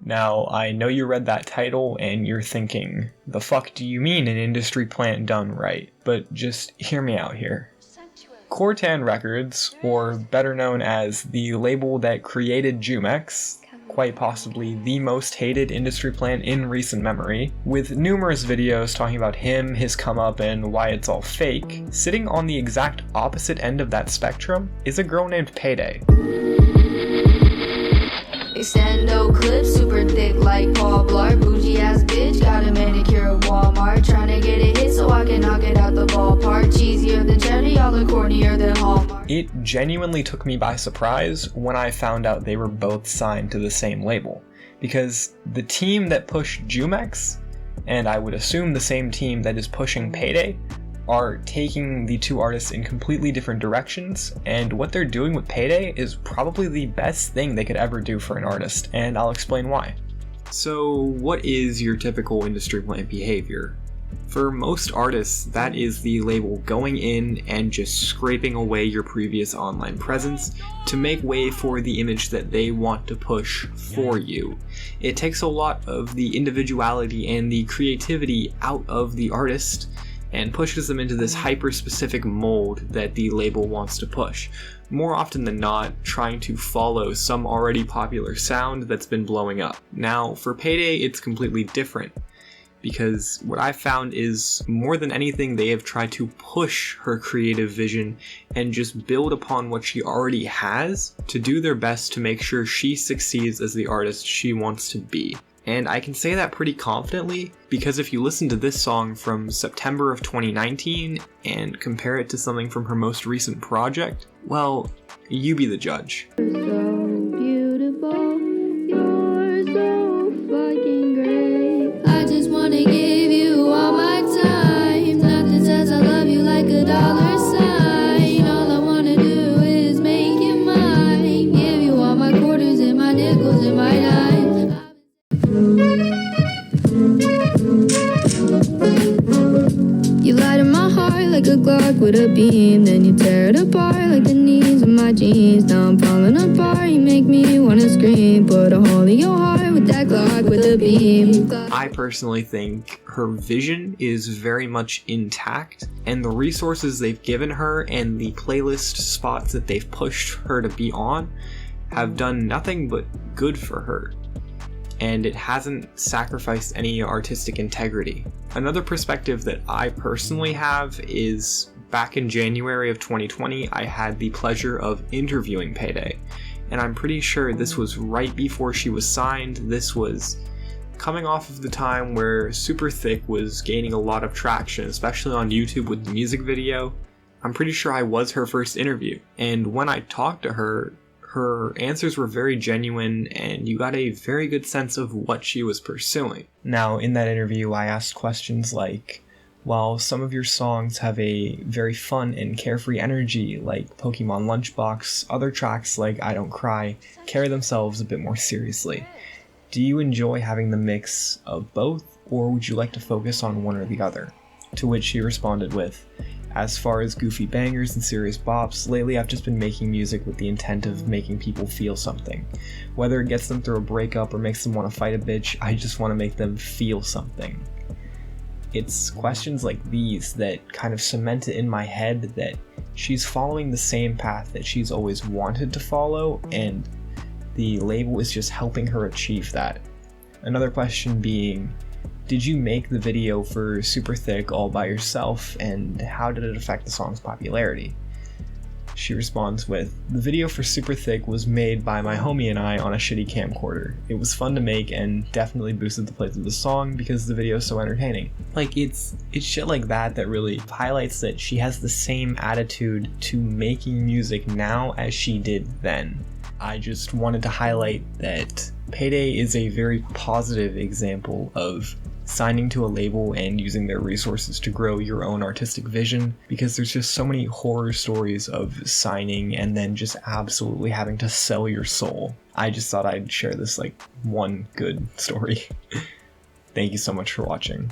Now, I know you read that title and you're thinking, the fuck do you mean an industry plant done right? But just hear me out here. Cortan Records, or better known as the label that created Jumex, quite possibly the most hated industry plant in recent memory, with numerous videos talking about him, his come up, and why it's all fake, sitting on the exact opposite end of that spectrum is a girl named Payday. Extendo clip, super thick like Paul Blart. Bougie ass bitch, got a manicure at Walmart. Tryna get a hit so I can knock it out the ballpark. Cheesier than cheddar, y'all are cornier than Hallmark. It genuinely took me by surprise when I found out they were both signed to the same label. Because the team that pushed Jumex, and I would assume the same team that is pushing Payday, are taking the two artists in completely different directions, and what they're doing with Payday is probably the best thing they could ever do for an artist, and I'll explain why. So what is your typical industry plant behavior? For most artists, that is the label going in and just scraping away your previous online presence to make way for the image that they want to push for you. It takes a lot of the individuality and the creativity out of the artist and pushes them into this hyper-specific mold that the label wants to push. More often than not, trying to follow some already popular sound that's been blowing up. Now, for Payday, it's completely different, because what I found is, more than anything, they have tried to push her creative vision and just build upon what she already has to do their best to make sure she succeeds as the artist she wants to be. And I can say that pretty confidently because if you listen to this song from September of 2019 and compare it to something from her most recent project, well, you be the judge. You're so beautiful, you're so fucking great. I just wanna give you all my time. Nothing says I love you like a dollar sign. All I wanna do is make you mine. Give you all my quarters and my nickels and my dimes. You light up my heart like a Glock with a beam, then you tear it apart like the knees of my jeans. Now I'm falling apart, you make me wanna scream. Put a hole in your heart with that Glock with a beam. I personally think her vision is very much intact, and the resources they've given her and the playlist spots that they've pushed her to be on have done nothing but good for her, and it hasn't sacrificed any artistic integrity. Another perspective that I personally have is back in January of 2020, I had the pleasure of interviewing Payday, and I'm pretty sure this was right before she was signed. This was coming off of the time where Super Thick was gaining a lot of traction, especially on YouTube with the music video. I'm pretty sure I was her first interview, and when I talked to her, her answers were very genuine, and you got a very good sense of what she was pursuing. Now, in that interview, I asked questions like, while some of your songs have a very fun and carefree energy, like Pokemon Lunchbox, other tracks like I Don't Cry carry themselves a bit more seriously. Do you enjoy having the mix of both, or would you like to focus on one or the other? To which she responded with, as far as goofy bangers and serious bops, lately I've just been making music with the intent of making people feel something. Whether it gets them through a breakup or makes them want to fight a bitch, I just want to make them feel something. It's questions like these that kind of cement it in my head that she's following the same path that she's always wanted to follow, and the label is just helping her achieve that. Another question being, did you make the video for Super Thick all by yourself, and how did it affect the song's popularity? She responds with, the video for Super Thick was made by my homie and I on a shitty camcorder. It was fun to make and definitely boosted the plays of the song because the video is so entertaining. Like, it's shit like that that really highlights that she has the same attitude to making music now as she did then. I just wanted to highlight that Payday is a very positive example of signing to a label and using their resources to grow your own artistic vision, because there's just so many horror stories of signing and then just absolutely having to sell your soul. I just thought I'd share this like one good story. Thank you so much for watching.